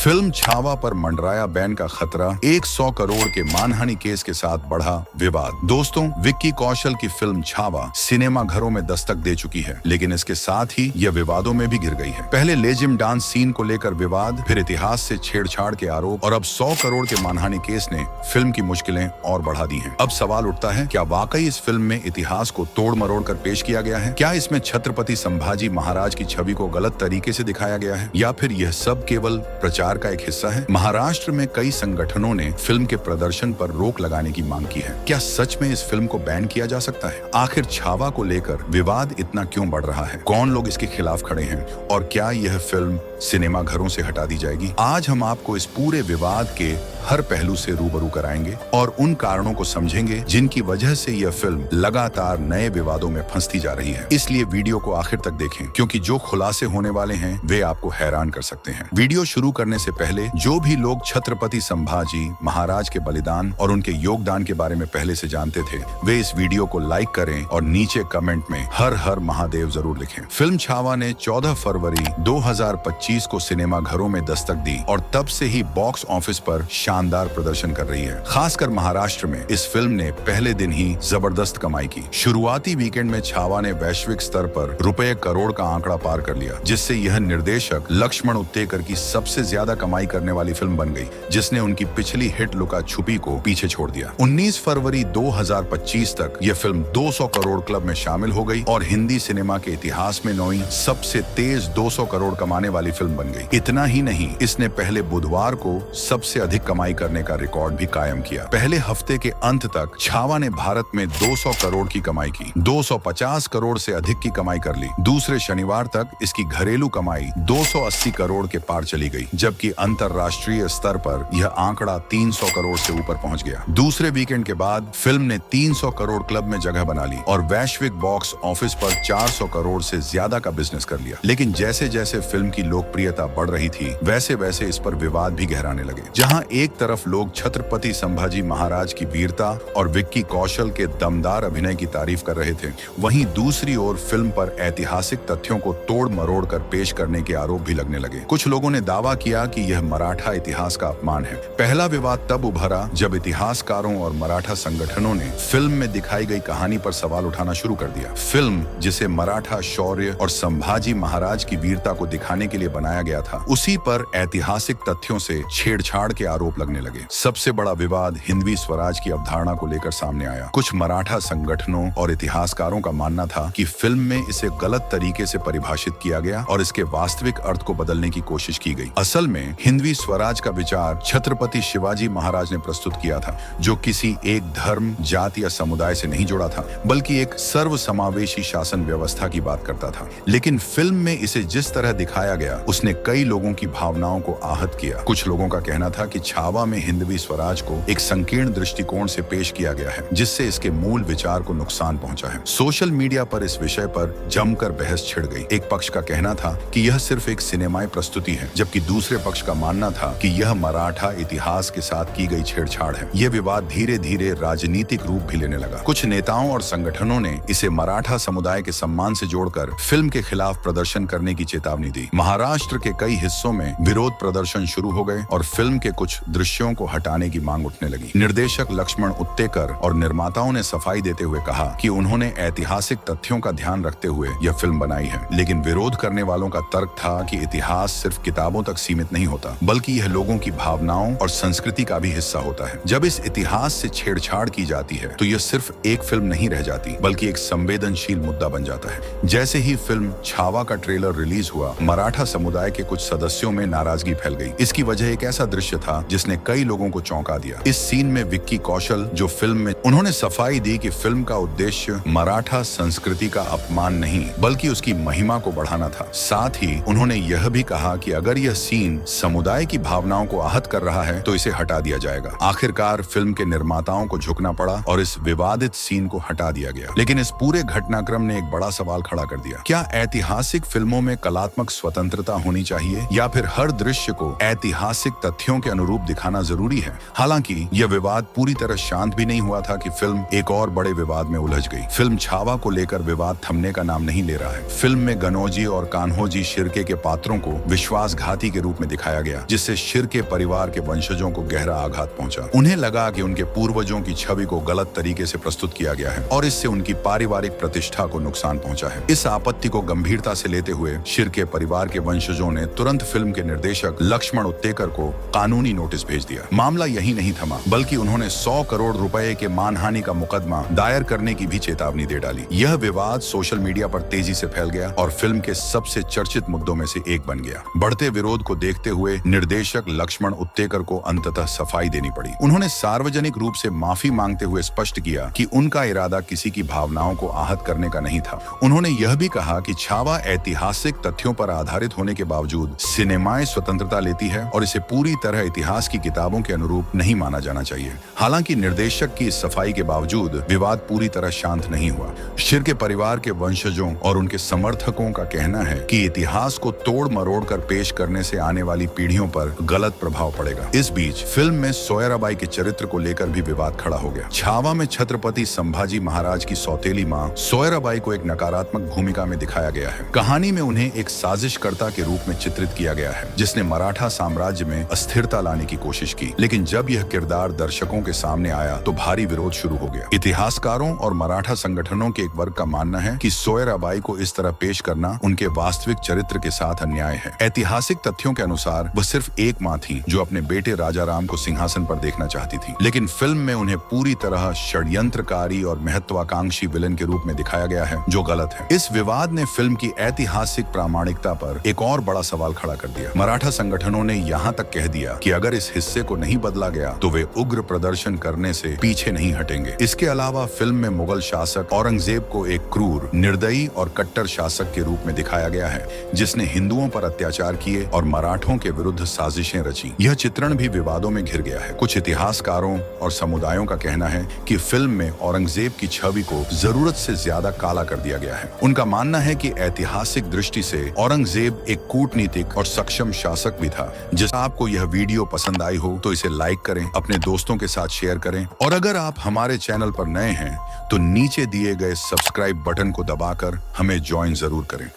Film Chhaava पर मंडराया ban का खतरा, 100 करोड़ के मानहानि केस के साथ बढ़ा विवाद। दोस्तों, विक्की कौशल की फिल्म छावा सिनेमा घरों में दस्तक दे चुकी है, लेकिन इसके साथ ही यह विवादों में भी घिर गई है। पहले लेजिम डांस सीन को लेकर विवाद, फिर इतिहास से छेड़छाड़ के आरोप और अब 100 करोड़ के मानहानि केस ने फिल्म की मुश्किलें और बढ़ा दी हैं। अब सवाल उठता है, क्या वाकई इस फिल्म में इतिहास को तोड़ मरोड़ कर पेश किया गया है? क्या इसमें छत्रपति संभाजी महाराज की छवि को गलत तरीके से दिखाया गया है, या फिर यह सब केवल प्रचार का एक हिस्सा है? महाराष्ट्र में कई संगठनों ने फिल्म के प्रदर्शन पर रोक लगाने की मांग की है। क्या सच में इस फिल्म को बैन किया जा सकता है? आखिर छावा को लेकर विवाद इतना क्यों बढ़ रहा है? कौन लोग इसके खिलाफ खड़े हैं और क्या यह फिल्म सिनेमा घरों से हटा दी जाएगी? आज हम आपको इस पूरे विवाद के हर पहलू से रूबरू कराएंगे और उन कारणों को समझेंगे जिनकी वजह से यह फिल्म लगातार नए विवादों में फंसती जा रही है। इसलिए वीडियो को आखिर तक देखें, क्योंकि जो खुलासे होने वाले हैं वे आपको हैरान कर सकते हैं। वीडियो शुरू करने से पहले जो भी लोग छत्रपति संभाजी महाराज के बलिदान और उनके योगदान के बारे में पहले से जानते थे, वे इस वीडियो को लाइक करें और नीचे कमेंट में हर हर महादेव जरूर लिखें। फिल्म छावा ने 14 फरवरी 2025 को सिनेमा घरों में दस्तक दी और तब से ही बॉक्स ऑफिस पर शानदार प्रदर्शन कर रही है। खासकर महाराष्ट्र में इस फिल्म ने पहले दिन ही जबरदस्त कमाई की। शुरुआती वीकेंड में छावा ने वैश्विक स्तर पर रुपए करोड़ का आंकड़ा पार कर लिया, जिससे यह निर्देशक लक्ष्मण उत्तेकर की सबसे ज्यादा कमाई करने वाली फिल्म बन गई, जिसने उनकी पिछली हिट लुका छुपी को पीछे छोड़ दिया। 19 फरवरी 2025 तक यह फिल्म 200 करोड़ क्लब में शामिल हो गई और हिंदी सिनेमा के इतिहास में 9वीं सबसे तेज 200 करोड़ कमाने वाली फिल्म बन गई। इतना ही नहीं, इसने पहले बुधवार को सबसे अधिक कमाई करने का रिकॉर्ड भी कायम किया। पहले हफ्ते के अंत तक छावा ने भारत में 200 करोड़ की कमाई की, 250 करोड़ से अधिक की कमाई कर ली। दूसरे शनिवार तक इसकी घरेलू कमाई 280 करोड़ के पार चली गई, जबकि अंतरराष्ट्रीय स्तर पर यह आंकड़ा 300 करोड़ से ऊपर पहुंच गया। दूसरे वीकेंड के बाद फिल्म ने 300 करोड़ क्लब में जगह बना ली और वैश्विक बॉक्स ऑफिस पर 400 करोड़ से ज्यादा का बिजनेस कर लिया। लेकिन जैसे जैसे फिल्म की लोकप्रियता बढ़ रही थी, वैसे वैसे इस पर विवाद भी गहराने लगे। जहां एक तरफ लोग छत्रपति संभाजी महाराज की वीरता और विक्की कौशल के दमदार अभिनय की तारीफ कर रहे थे, वहीं दूसरी ओर फिल्म पर ऐतिहासिक तथ्यों को तोड़ मरोड़ कर पेश करने के आरोप भी लगने लगे। कुछ लोगों ने दावा किया कि यह मराठा इतिहास का अपमान है। पहला विवाद तब उभरा जब इतिहासकारों और मराठा संगठनों ने फिल्म में दिखाई गई कहानी पर सवाल उठाना शुरू कर दिया। फिल्म, जिसे मराठा शौर्य और संभाजी महाराज की वीरता को दिखाने के लिए बनाया गया था, उसी पर ऐतिहासिक तथ्यों से छेड़छाड़ के आरोप लगने लगे। सबसे बड़ा विवाद हिंदवी स्वराज की अवधारणा को लेकर सामने आया। कुछ मराठा संगठनों और इतिहासकारों का मानना था कि फिल्म में इसे गलत तरीके से परिभाषित किया गया और इसके वास्तविक अर्थ को बदलने की कोशिश की गई। असल में हिंदवी स्वराज का विचार छत्रपति शिवाजी महाराज ने प्रस्तुत किया था, जो किसी एक धर्म, जाति या समुदाय से नहीं जुड़ा था, बल्कि एक सर्वसमावेशी शासन व्यवस्था की बात करता था। लेकिन फिल्म में इसे जिस तरह दिखाया गया, उसने कई लोगों की भावनाओं को आहत किया। कुछ लोगों का कहना था कि छावा में हिंदवी स्वराज को एक संकीर्ण दृष्टिकोण से पेश किया गया है, जिससे इसके मूल विचार को नुकसान पहुंचा है। सोशल मीडिया पर इस विषय पर जमकर बहस छिड़ गई। एक पक्ष का कहना था कि यह सिर्फ एक सिनेमाई प्रस्तुति है, जबकि दूसरे पक्ष का मानना था कि यह मराठा इतिहास के साथ की गई छेड़छाड़ है। यह विवाद धीरे धीरे राजनीतिक रूप भी लेने लगा। कुछ नेताओं और संगठनों ने इसे मराठा समुदाय के सम्मान से जोड़कर फिल्म के खिलाफ प्रदर्शन करने की चेतावनी दी। महाराष्ट्र के कई हिस्सों में विरोध प्रदर्शन शुरू हो गए और फिल्म के कुछ दृश्यों को हटाने की मांग उठने लगी। निर्देशक लक्ष्मण उत्तेकर और निर्माताओं ने सफाई देते हुए कहा कि उन्होंने ऐतिहासिक तथ्यों का ध्यान रखते हुए यह फिल्म बनाई है। लेकिन विरोध करने वालों का तर्क था कि इतिहास सिर्फ किताबों तक सीमित नहीं होता, बल्कि यह लोगों की भावनाओं और संस्कृति का भी हिस्सा होता है। जब इस इतिहास से छेड़छाड़ की जाती है, तो यह सिर्फ एक फिल्म नहीं रह जाती, बल्कि एक संवेदनशील मुद्दा बन जाता है। जैसे ही फिल्म छावा का ट्रेलर रिलीज हुआ, मराठा समुदाय के कुछ सदस्यों में नाराजगी फैल गई। इसकी वजह एक ऐसा दृश्य था जिसने कई लोगों को चौंका दिया। इस सीन में विक्की कौशल, जो फिल्म में, उन्होंने सफाई दी कि फिल्म का उद्देश्य मराठा संस्कृति का अपमान नहीं, बल्कि उसकी महिमा को बढ़ाना था। साथ ही उन्होंने यह भी कहा कि अगर यह सीन समुदाय की भावनाओं को आहत कर रहा है, तो इसे हटा दिया जाएगा। आखिरकार फिल्म के निर्माताओं को झुकना पड़ा और इस विवादित सीन को हटा दिया गया। लेकिन इस पूरे घटनाक्रम ने एक बड़ा सवाल खड़ा कर दिया। क्या ऐतिहासिक फिल्मों में कलात्मक स्वतंत्रता होनी चाहिए, या फिर हर दृश्य को ऐतिहासिक तथ्यों के अनुरूप दिखाना जरूरी है? हालांकि यह विवाद पूरी तरह शांत भी नहीं हुआ था कि फिल्म एक और बड़े विवाद में उलझ गई। फिल्म छावा को लेकर विवाद थमने का नाम नहीं ले रहा है। फिल्म में गनौजी और कान्होजी शिर्के के पात्रों को विश्वासघाती के रूप में दिखाया गया, जिससे शिर्के परिवार के वंशजों को गहरा आघात पहुंचा। उन्हें लगा कि उनके पूर्वजों की छवि को गलत तरीके से प्रस्तुत किया गया है और इससे उनकी पारिवारिक प्रतिष्ठा को नुकसान पहुंचा है। इस आपत्ति को गंभीरता से लेते हुए शिर्के परिवार के वंशजों ने तुरंत फिल्म के निर्देशक लक्ष्मण उत्तेकर को कानूनी नोटिस भेज दिया। मामला यही नहीं थमा, बल्कि उन्होंने 100 करोड़ रुपए के मानहानि का मुकदमा दायर करने की भी चेतावनी दे डाली। यह विवाद सोशल मीडिया पर तेजी से फैल गया और फिल्म के सबसे चर्चित मुद्दों में से एक बन गया। बढ़ते विरोध को देखते हुए निर्देशक लक्ष्मण उत्तेकर को अंततः सफाई देनी पड़ी। उन्होंने सार्वजनिक रूप से माफी मांगते हुए स्पष्ट किया कि उनका इरादा किसी की भावनाओं को आहत करने का नहीं था। उन्होंने यह भी कहा कि छावा ऐतिहासिक तथ्यों पर आधारित होने के बावजूद सिनेमाएं स्वतंत्रता लेती है और इसे पूरी तरह इतिहास की किताबों के अनुरूप नहीं माना जाना चाहिए। हालांकि निर्देशक की इस सफाई के बावजूद विवाद पूरी तरह शांत नहीं हुआ। शिर्के परिवार के वंशजों और उनके समर्थकों का कहना है कि इतिहास को तोड़ मरोड़ कर पेश करने से आने वाली पीढ़ियों पर गलत प्रभाव पड़ेगा। इस बीच फिल्म में सोयराबाई के चरित्र को लेकर भी विवाद खड़ा हो गया। छावा में छत्रपति संभाजी महाराज की सौतेली मां सोयराबाई को एक नकारात्मक भूमिका में दिखाया गया है। कहानी में उन्हें एक साजिशकर्ता के रूप में चित्रित किया गया है, जिसने मराठा साम्राज्य में अस्थिरता लाने की कोशिश की। लेकिन जब यह किरदार दर्शकों के सामने आया तो भारी विरोध शुरू हो गया। इतिहासकारों और मराठा संगठनों के एक वर्ग का मानना है कि सोयराबाई को इस तरह पेश करना उनके वास्तविक चरित्र के साथ अन्याय है। ऐतिहासिक तथ्यों के अनुसार वह सिर्फ एक मां थी जो अपने बेटे राजा राम को सिंहासन पर देखना चाहती थी, लेकिन फिल्म में उन्हें पूरी तरह षड्यंत्रकारी और महत्वाकांक्षी विलन के रूप में दिखाया गया है, जो गलत है। इस विवाद ने फिल्म की ऐतिहासिक प्रामाणिकता पर एक और बड़ा सवाल खड़ा कर दिया। मराठा संगठनों ने यहाँ तक कह दिया कि अगर इस हिस्से को नहीं बदला गया तो वे उग्र प्रदर्शन करने से पीछे नहीं हटेंगे। इसके अलावा फिल्म में मुगल शासक औरंगजेब को एक क्रूर, निर्दयी और कट्टर शासक के रूप में दिखाया गया है, जिसने हिंदुओं पर अत्याचार किए और मराठों के विरुद्ध साजिशें रची। यह चित्रण भी विवादों में घिर गया है। कुछ इतिहासकारों और समुदायों का कहना है कि फिल्म में औरंगजेब की छवि को जरूरत से ज्यादा काला कर दिया गया है। उनका मानना है कि ऐतिहासिक दृष्टि से औरंगजेब एक कूटनीतिक और सक्षम शासक भी था। जिस आपको यह वीडियो पसंद आई हो तो इसे लाइक करें, अपने दोस्तों के साथ शेयर करें और अगर आप हमारे चैनल पर नए हैं तो नीचे दिए गए सब्सक्राइब बटन को दबाकर हमें ज्वाइन जरूर करें।